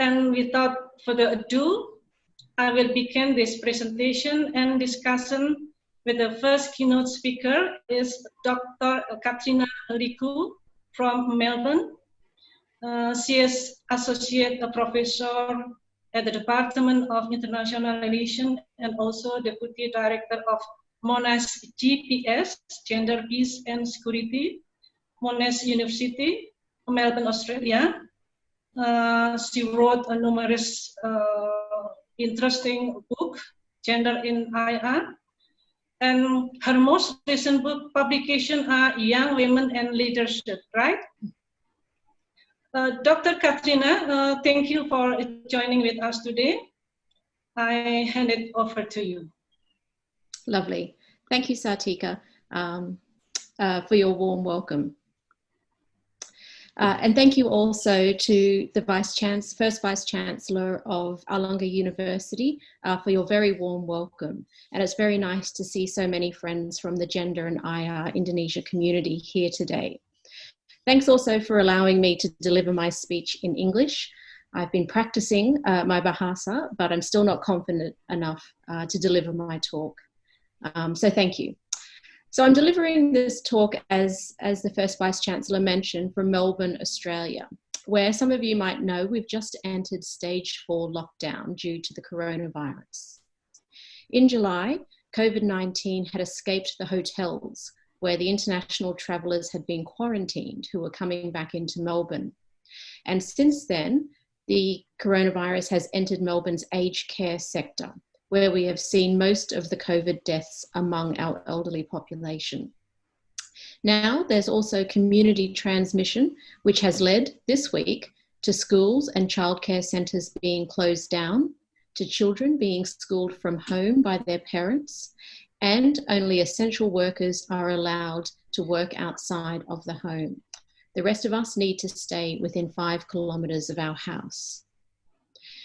And without further ado, I will begin this presentation and discussion with the first keynote speaker is Dr. Katrina Liku from Melbourne. She is Associate Professor at the Department of International Relations and also Deputy Director of Monash GPS, Gender, Peace and Security, Monash University, Melbourne, Australia. She wrote a numerous interesting book, Gender in IR, and her most recent book publication are Young Women and Leadership, right? Dr. Katrina, thank you for joining with us today. I hand it over to you. Lovely. Thank you, Sartika, for your warm welcome. And thank you also to the first Vice Chancellor of Alunga University for your very warm welcome. And it's very nice to see so many friends from the Gender and IR Indonesia community here today. Thanks also for allowing me to deliver my speech in English. I've been practicing my Bahasa, but I'm still not confident enough to deliver my talk. So thank you. So I'm delivering this talk, as the first Vice Chancellor mentioned, from Melbourne, Australia, where some of you might know we've just entered stage 4 lockdown due to the coronavirus. In July, COVID-19 had escaped the hotels where the international travellers had been quarantined who were coming back into Melbourne. And since then, the coronavirus has entered Melbourne's aged care sector, where we have seen most of the COVID deaths among our elderly population. Now there's also community transmission, which has led this week to schools and childcare centres being closed down, to children being schooled from home by their parents, and only essential workers are allowed to work outside of the home. The rest of us need to stay within 5 kilometres of our house.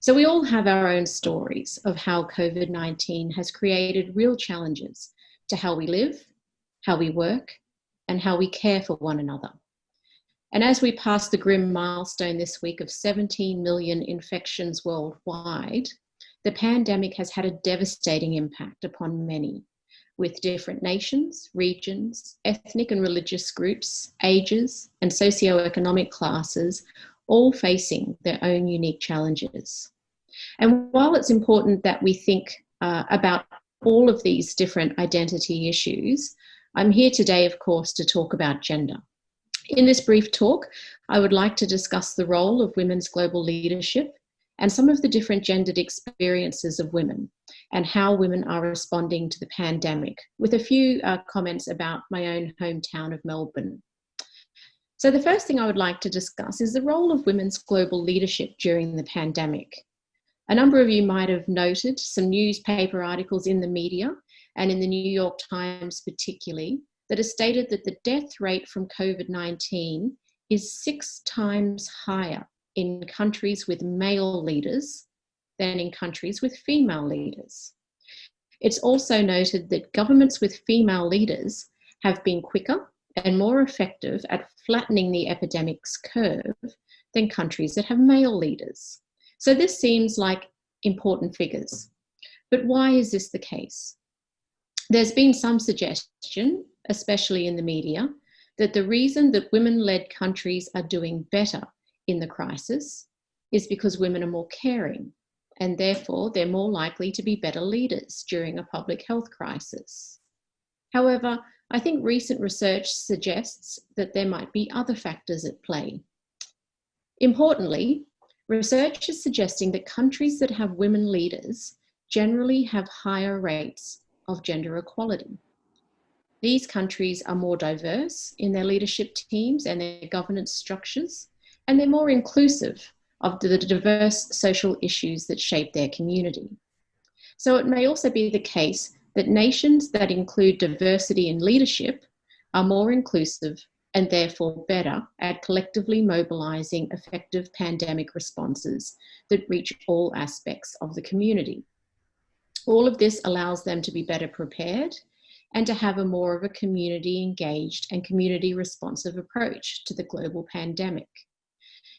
So we all have our own stories of how COVID-19 has created real challenges to how we live, how we work, and how we care for one another. And as we pass the grim milestone this week of 17 million infections worldwide, the pandemic has had a devastating impact upon many, with different nations, regions, ethnic and religious groups, ages, and socioeconomic classes all facing their own unique challenges. And while it's important that we think about all of these different identity issues, I'm here today, of course, to talk about gender. In this brief talk, I would like to discuss the role of women's global leadership and some of the different gendered experiences of women and how women are responding to the pandemic, with a few comments about my own hometown of Melbourne. So the first thing I would like to discuss is the role of women's global leadership during the pandemic. A number of you might have noted some newspaper articles in the media and in the New York Times particularly that has stated that the death rate from COVID-19 is 6 times higher in countries with male leaders than in countries with female leaders. It's also noted that governments with female leaders have been quicker and more effective at flattening the epidemic's curve than countries that have male leaders. So this seems like important figures. But why is this the case? There's been some suggestion, especially in the media, that the reason that women-led countries are doing better in the crisis is because women are more caring, and therefore they're more likely to be better leaders during a public health crisis. However, I think recent research suggests that there might be other factors at play. Importantly, research is suggesting that countries that have women leaders generally have higher rates of gender equality. These countries are more diverse in their leadership teams and their governance structures, and they're more inclusive of the diverse social issues that shape their community. So it may also be the case that nations that include diversity in leadership are more inclusive and therefore better at collectively mobilising effective pandemic responses that reach all aspects of the community. All of this allows them to be better prepared and to have a more of a community engaged and community responsive approach to the global pandemic.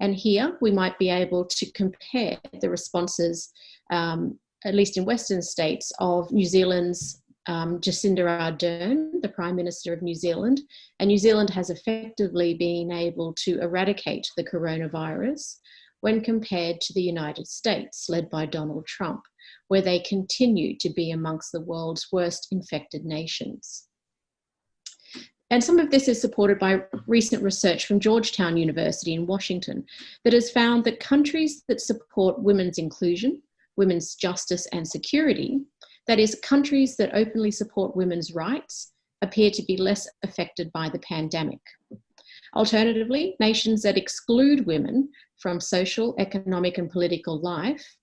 And here we might be able to compare the responses, at least in Western states, of New Zealand's Jacinda Ardern, the Prime Minister of New Zealand. And New Zealand has effectively been able to eradicate the coronavirus when compared to the United States, led by Donald Trump, where they continue to be amongst the world's worst infected nations. And some of this is supported by recent research from Georgetown University in Washington that has found that countries that support women's inclusion, women's justice and security, that is, countries that openly support women's rights, appear to be less affected by the pandemic. Alternatively, nations that exclude women from social, economic and political life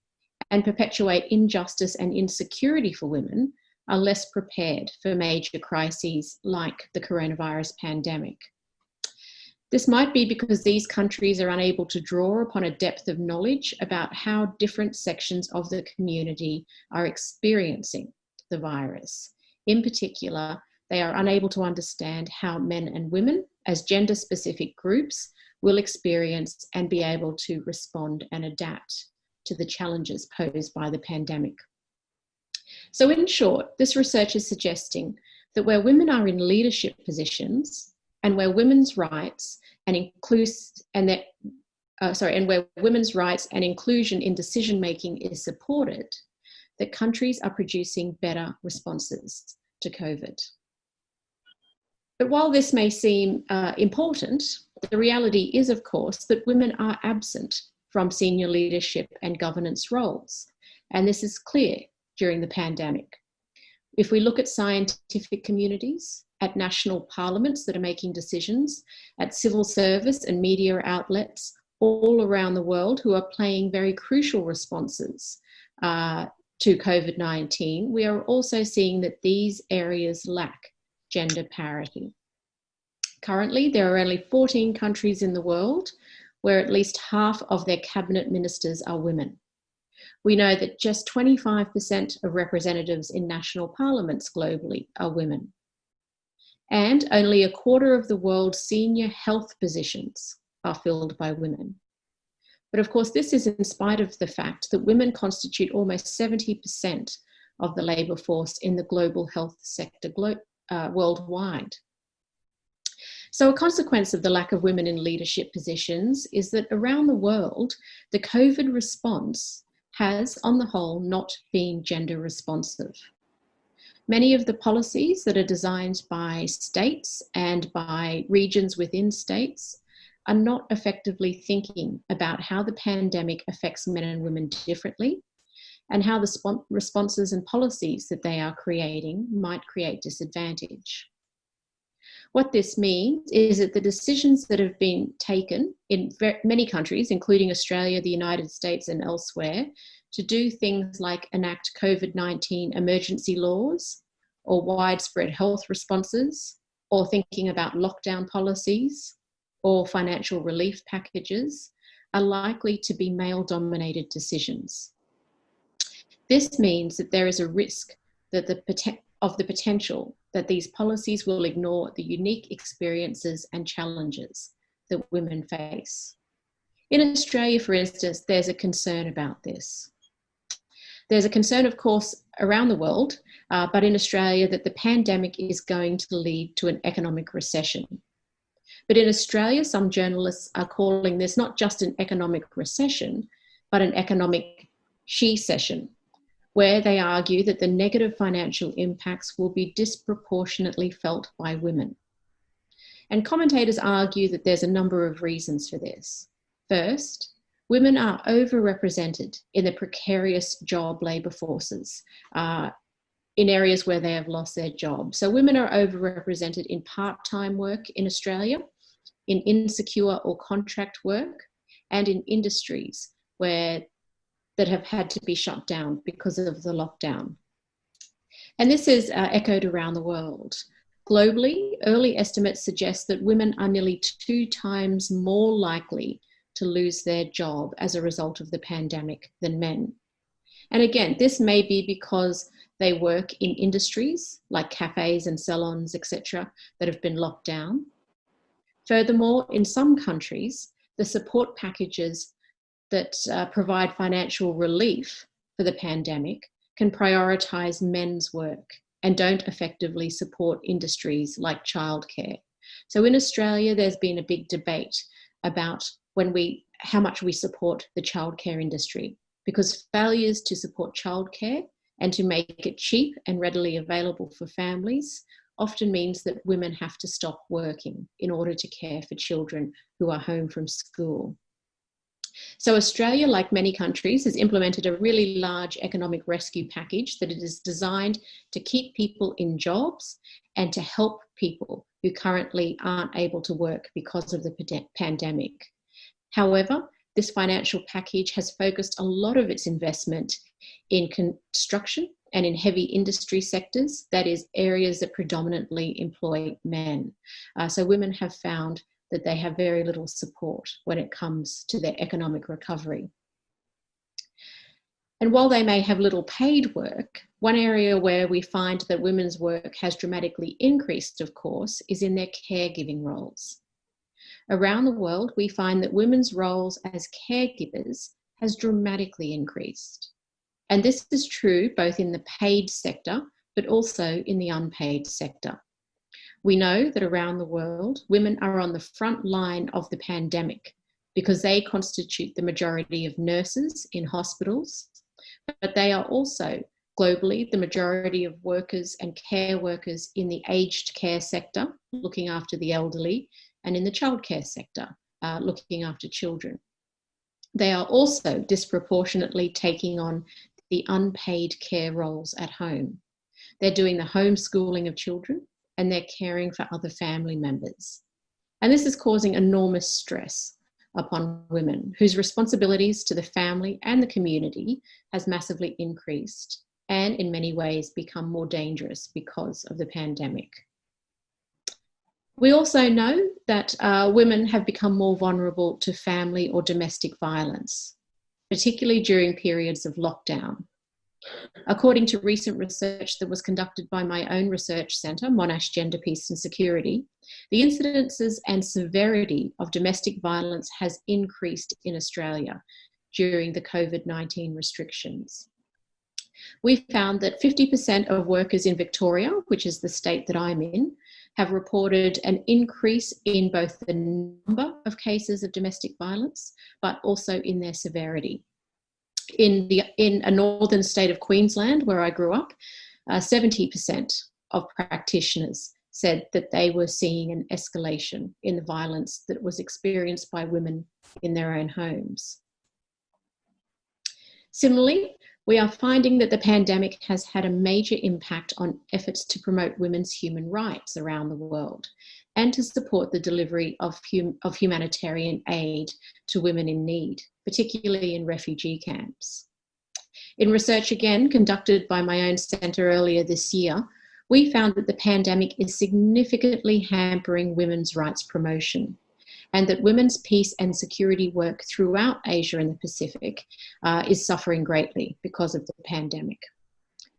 and perpetuate injustice and insecurity for women are less prepared for major crises like the coronavirus pandemic. This might be because these countries are unable to draw upon a depth of knowledge about how different sections of the community are experiencing the virus. In particular, they are unable to understand how men and women, as gender-specific groups, will experience and be able to respond and adapt to the challenges posed by the pandemic. So in short, this research is suggesting that where women are in leadership positions and where women's rights and where women's rights and inclusion in decision-making is supported, that countries are producing better responses to COVID. But while this may seem important, the reality is, of course, that women are absent from senior leadership and governance roles. And this is clear during the pandemic. If we look at scientific communities, at national parliaments that are making decisions, at civil service and media outlets all around the world who are playing very crucial responses to COVID-19, we are also seeing that these areas lack gender parity. Currently, there are only 14 countries in the world where at least half of their cabinet ministers are women. We know that just 25% of representatives in national parliaments globally are women. And only a quarter of the world's senior health positions are filled by women. But of course, this is in spite of the fact that women constitute almost 70% of the labour force in the global health sector worldwide. So a consequence of the lack of women in leadership positions is that around the world, the COVID response has, on the whole, not been gender responsive. Many of the policies that are designed by states and by regions within states are not effectively thinking about how the pandemic affects men and women differently and how the responses and policies that they are creating might create disadvantage. What this means is that the decisions that have been taken in many countries, including Australia, the United States and elsewhere, to do things like enact COVID-19 emergency laws or widespread health responses, or thinking about lockdown policies or financial relief packages, are likely to be male-dominated decisions. This means that there is a risk that of the potential that these policies will ignore the unique experiences and challenges that women face. In Australia, for instance, there's a concern about this. There's a concern, of course, around the world, but in Australia, that the pandemic is going to lead to an economic recession. But in Australia, some journalists are calling this not just an economic recession, but an economic she-cession, where they argue that the negative financial impacts will be disproportionately felt by women. And commentators argue that there's a number of reasons for this. First, women are overrepresented in the precarious job labour forces in areas where they have lost their jobs. So women are overrepresented in part-time work in Australia, in insecure or contract work, and in industries that have had to be shut down because of the lockdown. And this is echoed around the world. Globally, early estimates suggest that women are nearly 2 times more likely to lose their job as a result of the pandemic than men. And again, this may be because they work in industries like cafes and salons, etc., that have been locked down. Furthermore, in some countries, the support packages that provide financial relief for the pandemic can prioritise men's work and don't effectively support industries like childcare. So in Australia, there's been a big debate about how much we support the childcare industry, because failures to support childcare and to make it cheap and readily available for families often means that women have to stop working in order to care for children who are home from school. So Australia, like many countries, has implemented a really large economic rescue package that it is designed to keep people in jobs and to help people who currently aren't able to work because of the pandemic. However, this financial package has focused a lot of its investment in construction and in heavy industry sectors, that is, areas that predominantly employ men. So women have found that they have very little support when it comes to their economic recovery. And while they may have little paid work, one area where we find that women's work has dramatically increased, of course, is in their caregiving roles. Around the world, we find that women's roles as caregivers has dramatically increased. And this is true both in the paid sector, but also in the unpaid sector. We know that around the world, women are on the front line of the pandemic because they constitute the majority of nurses in hospitals, but they are also globally the majority of workers and care workers in the aged care sector, looking after the elderly, and in the childcare sector, looking after children. They are also disproportionately taking on the unpaid care roles at home. They're doing the homeschooling of children and they're caring for other family members. And this is causing enormous stress upon women whose responsibilities to the family and the community has massively increased and in many ways become more dangerous because of the pandemic. We also know that women have become more vulnerable to family or domestic violence, particularly during periods of lockdown. According to recent research that was conducted by my own research centre, Monash Gender, Peace and Security, the incidences and severity of domestic violence has increased in Australia during the COVID-19 restrictions. We found that 50% of workers in Victoria, which is the state that I'm in, have reported an increase in both the number of cases of domestic violence, but also in their severity. In a northern state of Queensland, where I grew up, 70% of practitioners said that they were seeing an escalation in the violence that was experienced by women in their own homes. Similarly, we are finding that the pandemic has had a major impact on efforts to promote women's human rights around the world and to support the delivery of humanitarian aid to women in need, particularly in refugee camps. In research again conducted by my own centre earlier this year, we found that the pandemic is significantly hampering women's rights promotion, and that women's peace and security work throughout Asia and the Pacific is suffering greatly because of the pandemic.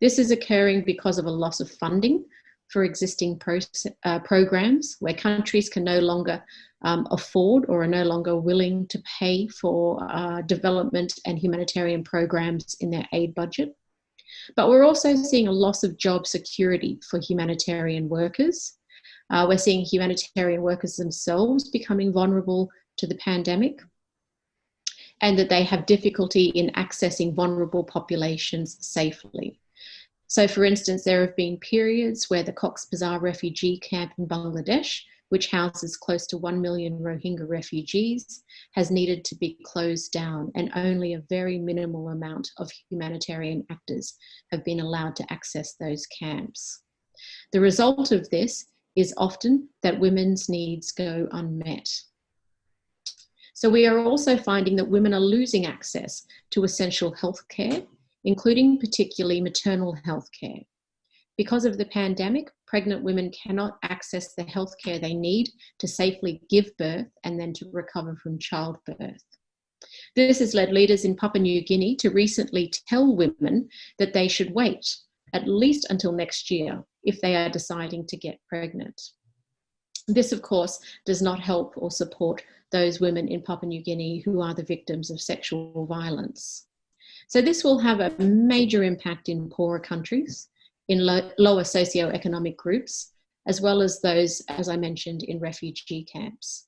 This is occurring because of a loss of funding for existing programs where countries can no longer afford or are no longer willing to pay for development and humanitarian programs in their aid budget. But we're also seeing a loss of job security for humanitarian workers. We're seeing humanitarian workers themselves becoming vulnerable to the pandemic, and that they have difficulty in accessing vulnerable populations safely. So, for instance, there have been periods where the Cox's Bazar refugee camp in Bangladesh, which houses close to 1 million Rohingya refugees, has needed to be closed down, and only a very minimal amount of humanitarian actors have been allowed to access those camps. The result of this is often that women's needs go unmet. So we are also finding that women are losing access to essential health care, including particularly maternal health care. Because of the pandemic, pregnant women cannot access the health care they need to safely give birth and then to recover from childbirth. This has led leaders in Papua New Guinea to recently tell women that they should wait at least until next year if they are deciding to get pregnant. This, of course, does not help or support those women in Papua New Guinea who are the victims of sexual violence. So this will have a major impact in poorer countries, in lower socioeconomic groups, as well as those, as I mentioned, in refugee camps.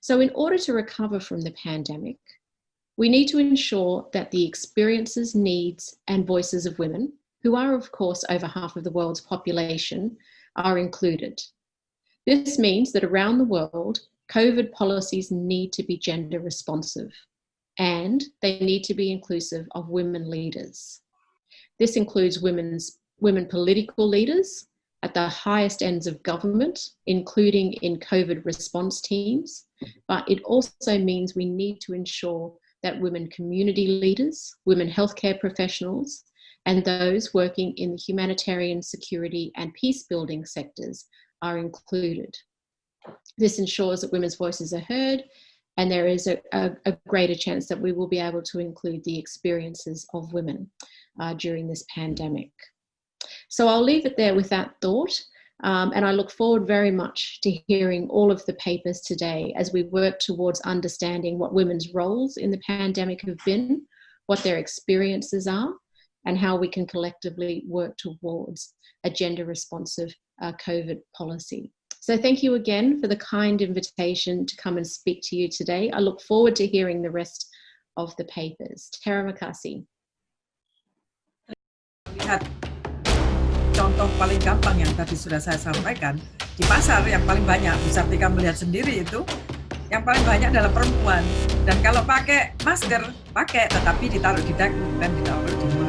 So in order to recover from the pandemic, we need to ensure that the experiences, needs, and voices of women, who are of course over half of the world's population, are included. This means that around the world, COVID policies need to be gender responsive, and they need to be inclusive of women leaders. This includes women political leaders at the highest ends of government, including in COVID response teams, but it also means we need to ensure that women community leaders, women healthcare professionals, and those working in the humanitarian, security, and peace building sectors are included. This ensures that women's voices are heard, and there is a greater chance that we will be able to include the experiences of women during this pandemic. So I'll leave it there with that thought, and I look forward very much to hearing all of the papers today as we work towards understanding what women's roles in the pandemic have been, what their experiences are, and how we can collectively work towards a gender responsive COVID policy. So thank you again for the kind invitation to come and speak to you today. I look forward to hearing the rest of the papers. Terima kasih. Lihat contoh paling gampang yang tadi sudah saya sampaikan, di pasar yang paling banyak, Bu Sartika melihat sendiri itu, yang paling banyak adalah perempuan. Dan kalau pakai masker, pakai, tetapi ditaruh di dagu dan ditaruh di mulut.